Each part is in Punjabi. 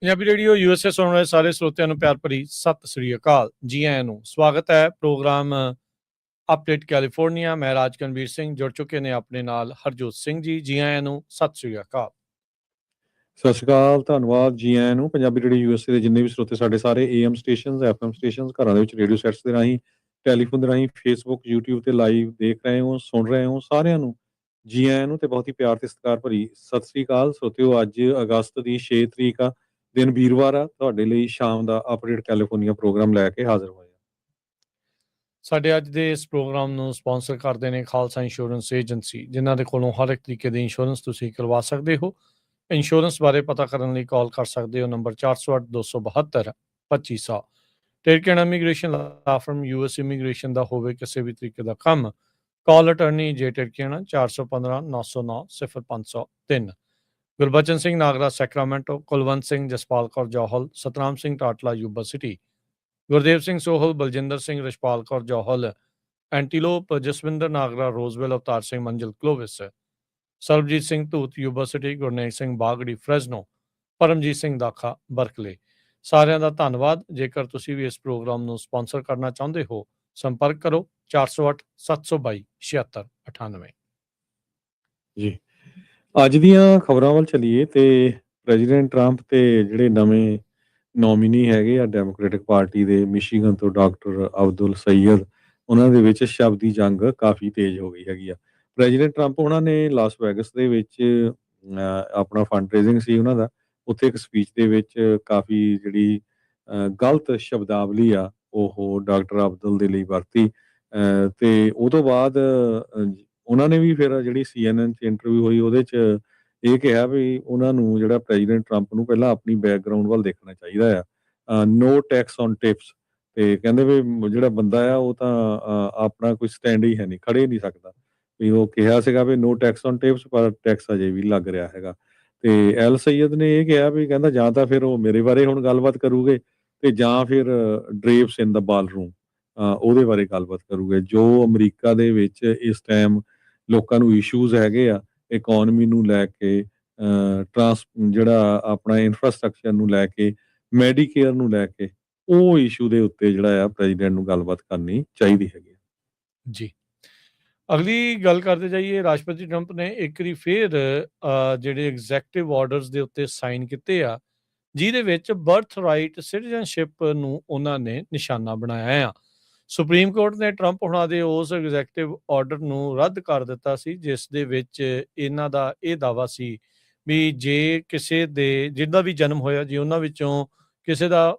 ਪੰਜਾਬੀ ਰੇਡੀਓ USA ਸੁਣ ਰਹੇ ਸਾਰੇ ਸਰੋਤਿਆਂ ਨੂੰ ਪਿਆਰ ਭਰੀ ਸਤਿ ਸ੍ਰੀ ਅਕਾਲ। ਜੀ ਆਇਆਂ ਨੂੰ ਸਵਾਗਤ ਹੈ ਪ੍ਰੋਗਰਾਮ ਅਪਡੇਟ ਕੈਲੀਫੋਰਨੀਆ। ਮੈਂ ਰਾਜਕਨਵੀਰ ਸਿੰਘ, ਜੁੜ ਚੁੱਕੇ ਨੇ ਆਪਣੇ ਨਾਲ ਹਰਜੋਤ ਸਿੰਘ ਜੀ। ਜੀ ਆਇਆਂ ਨੂੰ ਸਤਿ ਸ੍ਰੀ ਅਕਾਲ। ਸਤਿ ਸ਼੍ਰੀ ਅਕਾਲ, ਧੰਨਵਾਦ। ਜੀ ਆਇਆਂ ਨੂੰ ਪੰਜਾਬੀ ਰੇਡੀਓ USA ਦੇ ਜਿੰਨੇ ਵੀ ਸਰੋਤੇ ਸਾਡੇ ਸਾਰੇ AM ਸਟੇਸ਼ਨਸ, FM ਸਟੇਸ਼ਨਸ, ਘਰਾਂ ਦੇ ਵਿੱਚ ਰੇਡੀਓ ਸੈਟਸ ਦੇ ਰਾਹੀਂ, ਟੈਲੀਫੋਨ ਦੇ ਰਾਹੀਂ, ਫੇਸਬੁੱਕ, YouTube ਤੇ ਲਾਈਵ ਦੇਖ ਰਹੇ ਹੋ, ਸੁਣ ਰਹੇ ਹੋ, ਸਾਰਿਆਂ ਨੂੰ ਜੀ ਆਇਆਂ ਨੂੰ ਤੇ ਬਹੁਤ ਹੀ ਪਿਆਰ ਤੇ ਸਤਿਕਾਰ ਭਰੀ ਸਤਿ ਸ੍ਰੀ ਅਕਾਲ। ਸਰੋਤਿਓ, ਅੱਜ ਅਗਸਤ ਦੀ 6 ਤਰੀਕ ਆ, ਦਿਨ ਵੀਰਵਾਰ ਆ। ਤੁਹਾਡੇ ਲਈ ਸ਼ਾਮ ਦਾ ਅਪਡੇਟ ਕੈਲੀਫੋਰਨੀਆ ਪ੍ਰੋਗਰਾਮ ਲੈ ਕੇ ਹਾਜ਼ਰ ਹੋਏ। ਸਾਡੇ ਅੱਜ ਦੇ ਇਸ ਪ੍ਰੋਗਰਾਮ ਨੂੰ ਸਪਾਂਸਰ ਕਰਦੇ ਨੇ ਖਾਲਸਾ ਇੰਸ਼ੋਰੈਂਸ ਏਜੰਸੀ, ਜਿਨ੍ਹਾਂ ਦੇ ਕੋਲੋਂ ਹਰ ਇੱਕ ਤਰੀਕੇ ਦੀ ਇੰਸ਼ੋਰੈਂਸ ਤੁਸੀਂ ਕਰਵਾ ਸਕਦੇ ਹੋ। ਇੰਸ਼ੋਰੈਂਸ ਬਾਰੇ ਪਤਾ ਕਰਨ ਲਈ ਕਾਲ ਕਰ ਸਕਦੇ ਹੋ ਨੰਬਰ 408-272-2500। Terken immigration law firm US immigration ਦਾ ਹੋਵੇ ਕਿਸੇ ਵੀ ਤਰੀਕੇ ਦਾ ਕੰਮ, call attorney J Terken 415-909-0503। Gurbachan Singh Nagra Sacramento, Kulwant Singh, Jaspal Kaur Johal, Satnam Singh Tatla Yuba City, Gurdev Singh Sohal, Baljinder Singh, Rachhpal Kaur Johal Antelope, Jaswinder Nagra Roseville, Avtar Singh Manzil Clovis, Sarabjit Singh Dhoot Yuba City, Gurnej Singh Bagri Fresno, Paramjit Singh Dakha Berkeley. ਸਾਰਿਆਂ ਦਾ ਧੰਨਵਾਦ। ਜੇਕਰ ਤੁਸੀਂ ਵੀ ਇਸ ਪ੍ਰੋਗਰਾਮ ਨੂੰ ਸਪਾਂਸਰ ਕਰਨਾ ਚਾਹੁੰਦੇ ਹੋ, ਸੰਪਰਕ ਕਰੋ 408-722-7698। ਜੀ, ਅੱਜ ਦੀਆਂ ਖਬਰਾਂ ਵੱਲ ਚੱਲੀਏ ਤੇ ਪ੍ਰੈਜ਼ੀਡੈਂਟ ਟਰੰਪ ਤੇ ਜਿਹੜੇ ਨਵੇਂ ਨੋਮੀਨੀ ਹੈਗੇ ਆ ਡੈਮੋਕ੍ਰੈਟਿਕ ਪਾਰਟੀ ਦੇ, ਮਿਸ਼ੀਗਨ ਤੋਂ ਡਾਕਟਰ ਅਬਦੁਲ ਸਈਦ, ਉਹਨਾਂ ਦੇ ਵਿੱਚ ਸ਼ਬਦੀ ਜੰਗ ਕਾਫੀ ਤੇਜ਼ ਹੋ ਗਈ ਹੈਗੀ ਆ। ਪ੍ਰੈਜ਼ੀਡੈਂਟ ਟਰੰਪ ਉਹਨਾਂ ਨੇ ਲਾਸ ਵੈਗਸ ਦੇ ਵਿੱਚ ਆਪਣਾ ਫੰਡ ਰੇਜ਼ਿੰਗ ਸੀ ਉਹਨਾਂ ਦਾ, ਉੱਥੇ ਇੱਕ ਸਪੀਚ ਦੇ ਵਿੱਚ ਕਾਫੀ ਜਿਹੜੀ ਗਲਤ ਸ਼ਬਦਾਵਲੀ ਆ ਉਹ ਡਾਕਟਰ ਅਬਦੁਲ ਦੇ ਲਈ ਵਰਤੀ ਤੇ ਉਹ ਤੋਂ ਬਾਅਦ ਉਹਨਾਂ ਨੇ ਵੀ ਫਿਰ ਜਿਹੜੀ CNN 'ਚ ਇੰਟਰਵਿਊ ਹੋਈ ਉਹਦੇ 'ਚ ਇਹ ਕਿਹਾ ਵੀ ਉਹਨਾਂ ਨੂੰ ਜਿਹੜਾ ਪ੍ਰੈਜ਼ੀਡੈਂਟ ਟਰੰਪ ਨੂੰ ਪਹਿਲਾਂ ਆਪਣੀ ਬੈਕਗਰਾਊਂਡ ਵੱਲ ਦੇਖਣਾ ਚਾਹੀਦਾ ਆ। ਨੋ ਟੈਕਸ ਔਨ ਟਿਪਸ, ਤੇ ਕਹਿੰਦੇ ਵੀ ਜਿਹੜਾ ਬੰਦਾ ਆ ਉਹ ਤਾਂ ਆਪਣਾ ਕੋਈ ਸਟੈਂਡ ਹੀ ਹੈ ਨਹੀਂ, ਖੜੇ ਨਹੀਂ ਸਕਦਾ। ਵੀ ਉਹ ਕਿਹਾ ਸੀਗਾ ਵੀ ਨੋ ਟੈਕਸ ਔਨ ਟਿਪਸ, ਪਰ ਟੈਕਸ ਅਜੇ ਵੀ ਲੱਗ ਰਿਹਾ ਹੈਗਾ। ਤੇ ਐਲ ਸਈਦ ਨੇ ਇਹ ਕਿਹਾ ਵੀ ਕਹਿੰਦਾ ਜਾਂ ਤਾਂ ਫਿਰ ਉਹ ਮੇਰੇ ਬਾਰੇ ਹੁਣ ਗੱਲਬਾਤ ਕਰੂਗੇ ਤੇ ਜਾਂ ਫਿਰ ਡਰੇਵਸ ਇਨ ਦਾ ਬਾਲਰੂਮ ਉਹਦੇ ਬਾਰੇ ਗੱਲਬਾਤ ਕਰੂਗੇ। ਜੋ ਅਮਰੀਕਾ ਦੇ ਵਿੱਚ ਇਸ ਟਾਈਮ ਲੋਕਾਂ ਨੂੰ ਇਸ਼ੂਜ਼ ਹੈਗੇ ਆ ਇਕੋਨਮੀ ਨੂੰ ਲੈ ਕੇ, ਜਿਹੜਾ ਆਪਣਾ ਇਨਫਰਾਸਟਰਕਚਰ ਨੂੰ ਲੈ ਕੇ, ਮੈਡੀਕੇਅਰ ਨੂੰ ਲੈ ਕੇ, ਉਹ ਇਸ਼ੂ ਦੇ ਉੱਤੇ ਜਿਹੜਾ ਆ ਪ੍ਰੈਜ਼ੀਡੈਂਟ ਨੂੰ ਗੱਲਬਾਤ ਕਰਨੀ ਚਾਹੀਦੀ ਹੈਗੀ। ਜੀ, ਅਗਲੀ ਗੱਲ ਕਰਦੇ ਜਾਈਏ। ਰਾਸ਼ਟਰਪਤੀ ਟਰੰਪ ਨੇ ਇੱਕ ਵਾਰੀ ਫਿਰ ਜਿਹੜੇ ਐਗਜ਼ੈਕਟਿਵ ਆਰਡਰਸ ਦੇ ਉੱਤੇ ਸਾਈਨ ਕੀਤੇ ਆ, ਜਿਹਦੇ ਵਿੱਚ ਬਰਥ ਰਾਈਟ ਸਿਟੀਜ਼ਨਸ਼ਿਪ ਨੂੰ ਉਹਨਾਂ ਨੇ ਨਿਸ਼ਾਨਾ ਬਣਾਇਆ ਆ। ਸੁਪਰੀਮ ਕੋਰਟ ਨੇ ਟਰੰਪ ਹੁਣਾਂ ਦੇ ਉਸ ਐਗਜ਼ੈਕਟਿਵ ਆਰਡਰ ਨੂੰ ਰੱਦ ਕਰ ਦਿੱਤਾ ਸੀ, ਜਿਸ ਦੇ ਵਿੱਚ ਇਹਨਾਂ ਦਾ ਇਹ ਦਾਅਵਾ ਸੀ ਵੀ ਜੇ ਕਿਸੇ ਦੇ ਜਿਹਦਾ ਵੀ ਜਨਮ ਹੋਇਆ, ਜੇ ਉਹਨਾਂ ਵਿੱਚੋਂ ਕਿਸੇ ਦਾ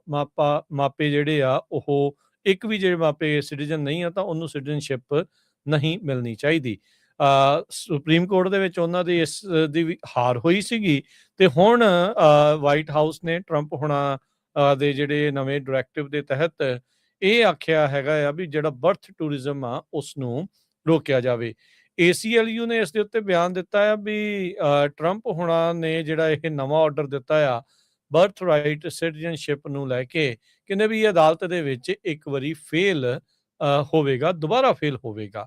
ਮਾਪੇ ਜਿਹੜੇ ਆ ਉਹ ਇੱਕ ਵੀ ਜਿਹੜੇ ਮਾਪੇ ਸਿਟੀਜ਼ਨ ਨਹੀਂ ਆ ਤਾਂ ਉਹਨੂੰ ਸਿਟੀਜ਼ਨਸ਼ਿਪ ਨਹੀਂ ਮਿਲਣੀ ਚਾਹੀਦੀ। ਸੁਪਰੀਮ ਕੋਰਟ ਦੇ ਵਿੱਚ ਉਹਨਾਂ ਦੀ ਇਸ ਦੀ ਵੀ ਹਾਰ ਹੋਈ ਸੀਗੀ ਤੇ ਹੁਣ ਵਾਈਟ ਹਾਊਸ ਨੇ ਟਰੰਪ ਹੁਣਾਂ ਦੇ ਜਿਹੜੇ ਨਵੇਂ ਡਾਇਰੈਕਟਿਵ ਦੇ ਤਹਿਤ ਇਹ ਆਖਿਆ ਹੈਗਾ ਆ ਵੀ ਜਿਹੜਾ ਬਰਥ ਟੂਰਿਜ਼ਮ ਆ ਉਸ ਨੂੰ ਰੋਕਿਆ ਜਾਵੇ। ACLU ਨੇ ਇਸ ਦੇ ਉੱਤੇ ਬਿਆਨ ਦਿੱਤਾ ਆ ਵੀ ਟਰੰਪ ਹੁਣਾਂ ਨੇ ਜਿਹੜਾ ਇਹ ਨਵਾਂ ਆਰਡਰ ਦਿੱਤਾ ਆ ਬਰਥ ਰਾਈਟ ਸਿਟੀਜ਼ਨਸ਼ਿਪ ਨੂੰ ਲੈ ਕੇ, ਕਹਿੰਦੇ ਵੀ ਇਹ ਅਦਾਲਤ ਦੇ ਵਿੱਚ ਇੱਕ ਵਾਰੀ ਫੇਲ ਹੋਵੇਗਾ, ਦੁਬਾਰਾ ਫੇਲ ਹੋਵੇਗਾ।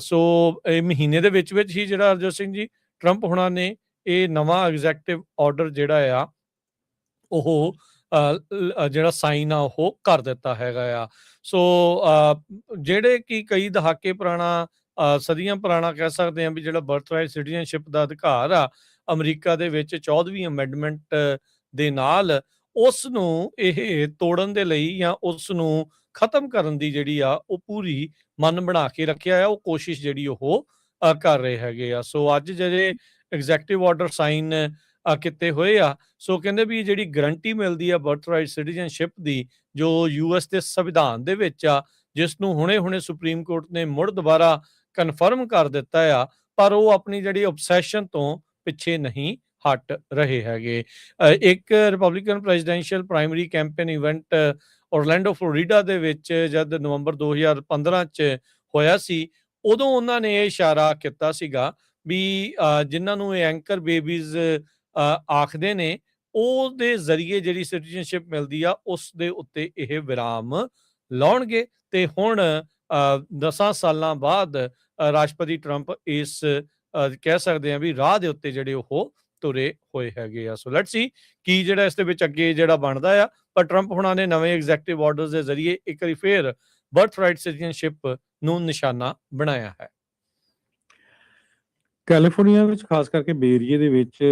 ਸੋ ਇਹ ਮਹੀਨੇ ਦੇ ਵਿੱਚ ਹੀ ਜਿਹੜਾ ਹਰਜੋਤ ਸਿੰਘ ਜੀ ਟਰੰਪ ਹੁਣਾਂ ਨੇ ਇਹ ਨਵਾਂ ਐਗਜ਼ੈਕਟਿਵ ਆਰਡਰ ਜਿਹੜਾ ਆ ਉਹ ਜਿਹੜਾ ਸਾਈਨ ਆ ਉਹ ਕਰ ਦਿੱਤਾ ਹੈਗਾ ਆ। ਸੋ ਜਿਹੜੇ ਕਿ ਕਈ ਦਹਾਕੇ ਪੁਰਾਣਾ, ਸਦੀਆਂ ਪੁਰਾਣਾ ਕਹਿ ਸਕਦੇ ਹਾਂ ਵੀ ਜਿਹੜਾ ਬਰਥ ਰਾਈਟ ਸਿਟੀਜ਼ਨਸ਼ਿਪ ਦਾ ਅਧਿਕਾਰ ਆ ਅਮਰੀਕਾ ਦੇ ਵਿੱਚ 14ਵੀਂ ਅਮੈਂਡਮੈਂਟ ਦੇ ਨਾਲ, ਉਸ ਨੂੰ ਇਹ ਤੋੜਨ ਦੇ ਲਈ ਜਾਂ ਉਸ ਨੂੰ ਖਤਮ ਕਰਨ ਦੀ ਜਿਹੜੀ ਆ ਉਹ ਪੂਰੀ ਮਨ ਬਣਾ ਕੇ ਰੱਖਿਆ ਆ, ਉਹ ਕੋਸ਼ਿਸ਼ ਜਿਹੜੀ ਉਹ ਕਰ ਰਹੇ ਹੈਗੇ ਆ। ਸੋ ਅੱਜ ਜਿਹੜੇ ਐਗਜ਼ੈਕਟਿਵ ਆਰਡਰ ਸਾਈਨ ਕੀਤੇ ਹੋਏ ਆ, ਸੋ ਕਹਿੰਦੇ ਵੀ ਜਿਹੜੀ ਗਰੰਟੀ ਮਿਲਦੀ ਆ ਬਰਥ ਰਾਈਟ ਸਿਟੀਜ਼ਨਸ਼ਿਪ ਦੀ, ਜੋ US ਦੇ ਸੰਵਿਧਾਨ ਦੇ ਵਿੱਚ ਆ, ਜਿਸ ਨੂੰ ਹੁਣੇ ਸੁਪਰੀਮ ਕੋਰਟ ਨੇ ਮੁੜ ਦੁਬਾਰਾ ਕਨਫਰਮ ਕਰ ਦਿੱਤਾ ਆ, ਪਰ ਉਹ ਆਪਣੀ ਜਿਹੜੀ ਓਬਸੈਸ਼ਨ ਤੋਂ ਪਿੱਛੇ ਨਹੀਂ ਹਟ ਰਹੇ ਹੈਗੇ। ਇੱਕ Republican presidential primary campaign event Orlando Florida ਦੇ ਵਿੱਚ ਜਦ ਨਵੰਬਰ 2015 ਚ ਹੋਇਆ ਸੀ, ਉਦੋਂ ਉਹਨਾਂ ਨੇ ਇਹ ਇਸ਼ਾਰਾ ਕੀਤਾ ਸੀਗਾ ਵੀ ਜਿਨ੍ਹਾਂ ਨੂੰ ਇਹ ਐਂਕਰ ਬੇਬੀਜ਼ ਆਖਦੇ ਨੇ, ਉਹਦੇ ਜ਼ਰੀਏ ਜਿਹੜੀ ਸਿਟੀਜ਼ਨਸ਼ਿਪ ਮਿਲਦੀ ਆ ਉਸ ਦੇ ਉੱਤੇ ਇਹ ਵਿਰਾਮ ਲਾਉਣਗੇ ਤੇ ਹੁਣ 10 ਸਾਲਾਂ ਬਾਅਦ ਰਾਸ਼ਟਰਪਤੀ ਟਰੰਪ ਇਸ ਕਹਿ ਸਕਦੇ ਆ ਵੀ ਰਾਹ ਦੇ ਉੱਤੇ ਜਿਹੜੇ ਉਹ ਤੁਰੇ ਹੋਏ ਹੈਗੇ ਆ। ਸੋ ਲੈਟਸ ਸੀ ਕੀ ਜਿਹੜਾ ਇਸ ਦੇ ਵਿੱਚ ਅੱਗੇ ਜਿਹੜਾ ਬਣਦਾ ਆ। ਪਰ ਟਰੰਪ ਹੁਣਾਂ ਨੇ ਨਵੇਂ ਐਗਜ਼ੈਕਟਿਵ ਆਰਡਰਸ ਦੇ ਜ਼ਰੀਏ ਇੱਕ ਵਾਰੀ ਫੇਰ ਬਰਥ ਰਾਈਟ ਸਿਟੀਜ਼ਨਸ਼ਿਪ ਨੂੰ ਨਿਸ਼ਾਨਾ ਬਣਾਇਆ ਹੈ। ਕੈਲੀਫੋਰਨੀਆ ਵਿੱਚ ਖਾਸ ਕਰਕੇ ਬੇ ਏਰੀਏ ਦੇ ਵਿੱਚ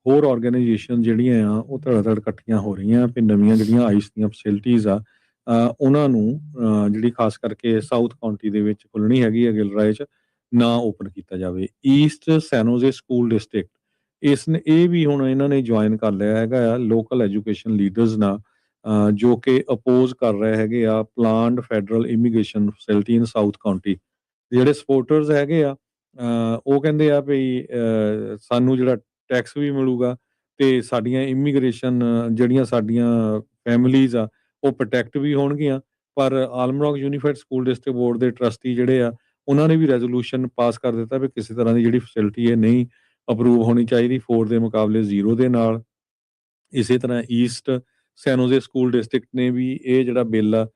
ਹੋਰ ਆਰਗੇਨਾਈਜੇਸ਼ਨ ਜਿਹੜੀਆਂ ਆ ਉਹ ਧੜ ਇਕੱਠੀਆਂ ਹੋ ਰਹੀਆਂ ਵੀ ਨਵੀਆਂ ਜਿਹੜੀਆਂ ਆਈਸ ਦੀਆਂ ਫੈਸਿਲਿਟੀਜ਼ ਆ ਉਹਨਾਂ ਨੂੰ ਜਿਹੜੀ ਖਾਸ ਕਰਕੇ ਸਾਊਥ ਕਾਉਂਟੀ ਦੇ ਵਿੱਚ ਖੁੱਲਣੀ ਹੈਗੀ ਹੈ ਗਿਲਰਾਏ 'ਚ ਨਾ ਓਪਨ ਕੀਤਾ ਜਾਵੇ। ਈਸਟ ਸੈਨੋਜ਼ੇ ਸਕੂਲ ਡਿਸਟ੍ਰਿਕਟ ਇਸ ਨੇ ਇਹ ਵੀ ਹੁਣ ਇਹਨਾਂ ਨੇ ਜੁਆਇਨ ਕਰ ਲਿਆ ਹੈਗਾ ਆ ਲੋਕਲ ਐਜੂਕੇਸ਼ਨ ਲੀਡਰਸ ਨਾਲ ਜੋ ਕਿ ਅਪੋਜ਼ ਕਰ ਰਹੇ ਹੈਗੇ ਆ ਪਲਾਨਡ ਫੈਡਰਲ ਇਮੀਗ੍ਰੇਸ਼ਨ ਫੈਸਿਲਿਟੀ ਇਨ ਸਾਊਥ ਕਾਉਂਟੀ। ਜਿਹੜੇ ਸਪੋਰਟਰਸ ਹੈਗੇ ਆ ਉਹ ਕਹਿੰਦੇ ਆ ਵੀ ਸਾਨੂੰ ਜਿਹੜਾ ਟੈਕਸ ਵੀ ਮਿਲੂਗਾ ਤੇ ਸਾਡੀਆਂ ਇਮੀਗ੍ਰੇਸ਼ਨ ਜਿਹੜੀਆਂ ਸਾਡੀਆਂ ਫੈਮਿਲੀਜ਼ ਆ ਉਹ ਪ੍ਰੋਟੈਕਟ ਵੀ ਹੋਣਗੀਆਂ। ਪਰ ਆਲਮਰੌਕ ਯੂਨੀਫਾਈਡ ਸਕੂਲ ਡਿਸਟ੍ਰਿਕਟ ਬੋਰਡ ਦੇ ਟਰਸਟੀ ਜਿਹੜੇ ਆ ਉਹਨਾਂ ਨੇ ਵੀ ਰੈਜ਼ੋਲੂਸ਼ਨ ਪਾਸ ਕਰ ਦਿੱਤਾ ਵੀ ਕਿਸੇ ਤਰ੍ਹਾਂ ਦੀ ਜਿਹੜੀ ਫੈਸਿਲਿਟੀ ਹੈ ਨਹੀਂ ਅਪਰੂਵ ਹੋਣੀ ਚਾਹੀਦੀ 4 ਦੇ ਮੁਕਾਬਲੇ 0 ਦੇ ਨਾਲ। ਇਸੇ ਤਰ੍ਹਾਂ ਈਸਟ ਸੈਨੋਜ਼ੇ ਸਕੂਲ ਡਿਸਟ੍ਰਿਕਟ ਨੇ ਵੀ ਇਹ ਜਿਹੜਾ ਬਿੱਲ ਆ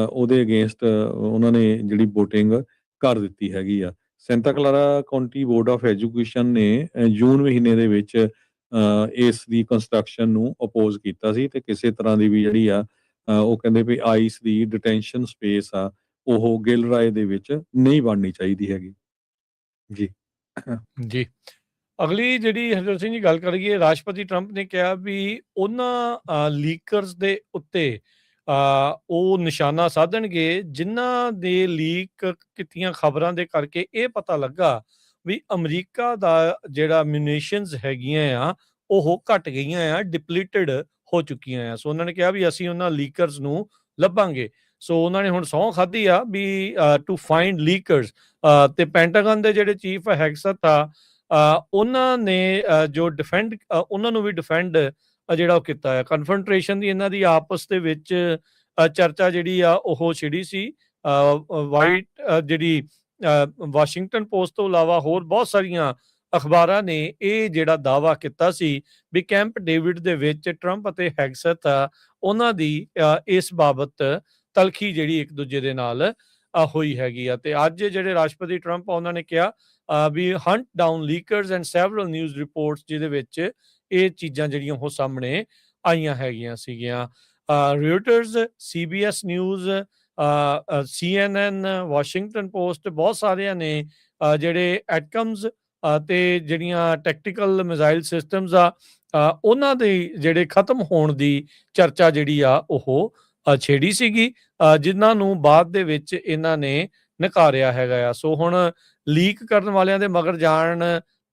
ਉਹਦੇ ਅਗੇਂਸਟ ਉਹਨਾਂ ਨੇ ਜਿਹੜੀ ਵੋਟਿੰਗ ਕਰ ਦਿੱਤੀ ਹੈਗੀ ਆ। Santa ਕਲਾਰਾ County board of education ਨੇ ਜੂਨ ਮਹੀਨੇ ਦੇ ਵਿੱਚ ਇਸ ਦੀ ਕੰਸਟਰਕਸ਼ਨ ਨੂੰ ਅਪੋਜ਼ ਕੀਤਾ ਸੀ ਤੇ ਕਿਸੇ ਤਰ੍ਹਾਂ ਦੀ ਵੀ ਜਿਹੜੀ ਆ ਉਹ ਕਹਿੰਦੇ ਵੀ ਆਈਸ ਦੀ ਡਿਟੈਂਸ਼ਨ ਸਪੇਸ ਆ ਉਹ ਗਿਲਰਾਏ ਦੇ ਵਿੱਚ ਨਹੀਂ ਬਣਨੀ ਚਾਹੀਦੀ ਹੈਗੀ ਜੀ। ਜੀ ਅਗਲੀ ਜਿਹੜੀ ਹਰਜੋਤ ਸਿੰਘ ਜੀ ਗੱਲ ਕਰੀਏ ਰਾਸ਼ਟਰਪਤੀ ਟਰੰਪ ਨੇ ਕਿਹਾ ਵੀ ਉਹਨਾਂ ਲੀਕਰਸ ਦੇ ਉੱਤੇ ਉਹ ਨਿਸ਼ਾਨਾ ਸਾਧਣਗੇ ਜਿਨ੍ਹਾਂ ਦੇ ਲੀਕ ਕੀਤੀਆਂ ਖਬਰਾਂ ਦੇ ਕਰਕੇ ਇਹ ਪਤਾ ਲੱਗਾ ਵੀ ਅਮਰੀਕਾ ਦਾ ਜਿਹੜਾ ਮਿਊਨੀਸ਼ਨਸ ਹੈਗੀਆਂ ਆ ਉਹ ਘਟ ਗਈਆਂ ਆ ਡਿਪਲੀਟਡ ਹੋ ਚੁੱਕੀਆਂ ਆ। ਸੋ ਉਹਨਾਂ ਨੇ ਕਿਹਾ ਵੀ ਅਸੀਂ ਉਹਨਾਂ ਲੀਕਰਸ ਨੂੰ ਲੱਭਾਂਗੇ। ਸੋ ਉਹਨਾਂ ਨੇ ਹੁਣ ਸਹੁੰ ਖਾਧੀ ਆ ਵੀ ਟੂ ਫਾਈਂਡ ਲੀਕਰਸ ਤੇ ਪੈਂਟਾਗਨ ਦੇ ਜਿਹੜੇ ਚੀਫ ਹੈਗਸਤ ਆ ਉਹਨਾਂ ਨੇ ਜੋ ਡਿਫੈਂਡ ਉਹਨਾਂ ਨੂੰ ਵੀ ਡਿਫੈਂਡ ਜਿਹੜਾ ਉਹ ਕੀਤਾ ਹੈ। ਕਨਫਰੰਟ੍ਰੇਸ਼ਨ ਦੀ ਇਹਨਾਂ ਦੀ ਆਪਸ ਦੇ ਵਿੱਚ ਚਰਚਾ ਜਿਹੜੀ ਆ ਉਹ ਛਿੜੀ ਸੀ। ਵਾਈਟ ਜਿਹੜੀ ਵਾਸ਼ਿੰਗਟਨ ਪੋਸਟ ਤੋਂ ਇਲਾਵਾ ਹੋਰ ਬਹੁਤ ਸਾਰੀਆਂ ਅਖਬਾਰਾਂ ਨੇ ਇਹ ਜਿਹੜਾ ਦਾਅਵਾ ਕੀਤਾ ਸੀ ਵੀ ਕੈਂਪ ਡੇਵਿਡ ਦੇ ਵਿੱਚ ਟਰੰਪ ਅਤੇ ਹੈਗਸਤ ਉਹਨਾਂ ਦੀ ਇਸ ਬਾਬਤ ਤਲਖੀ ਜਿਹੜੀ ਇੱਕ ਦੂਜੇ ਦੇ ਨਾਲ ਹੋਈ ਹੈਗੀ ਆ। ਤੇ ਅੱਜ ਜਿਹੜੇ ਰਾਸ਼ਟਰਪਤੀ ਟਰੰਪ ਉਹਨਾਂ ਨੇ ਕਿਹਾ we hunt down leakers and several news reports ਜਿਹਦੇ ਵਿੱਚ ਇਹ ਚੀਜ਼ਾਂ ਜਿਹੜੀਆਂ ਉਹ ਸਾਹਮਣੇ ਆਈਆਂ ਹੈਗੀਆਂ ਸੀਗੀਆਂ। ਰਿਊਟਰਸ CBS news CNN Washington post ਬਹੁਤ ਸਾਰਿਆਂ ਨੇ ਜਿਹੜੇ ਐਟਕਮਸ ਤੇ ਜਿਹੜੀਆਂ ਟੈਕਟੀਕਲ ਮਿਜ਼ਾਈਲ ਸਿਸਟਮਸ ਆ ਉਹਨਾਂ ਦੇ ਜਿਹੜੇ ਖਤਮ ਹੋਣ ਦੀ ਚਰਚਾ ਜਿਹੜੀ ਆ ਉਹ ਛੇੜੀ ਸੀਗੀ ਜਿਨ੍ਹਾਂ ਨੂੰ ਬਾਅਦ ਦੇ ਵਿੱਚ ਇਹਨਾਂ ਨੇ ਨਕਾਰਿਆ ਹੈਗਾ ਆ। ਸੋ ਹੁਣ ਲੀਕ ਕਰਨ ਵਾਲਿਆਂ ਦੇ ਮਗਰ ਜਾਣ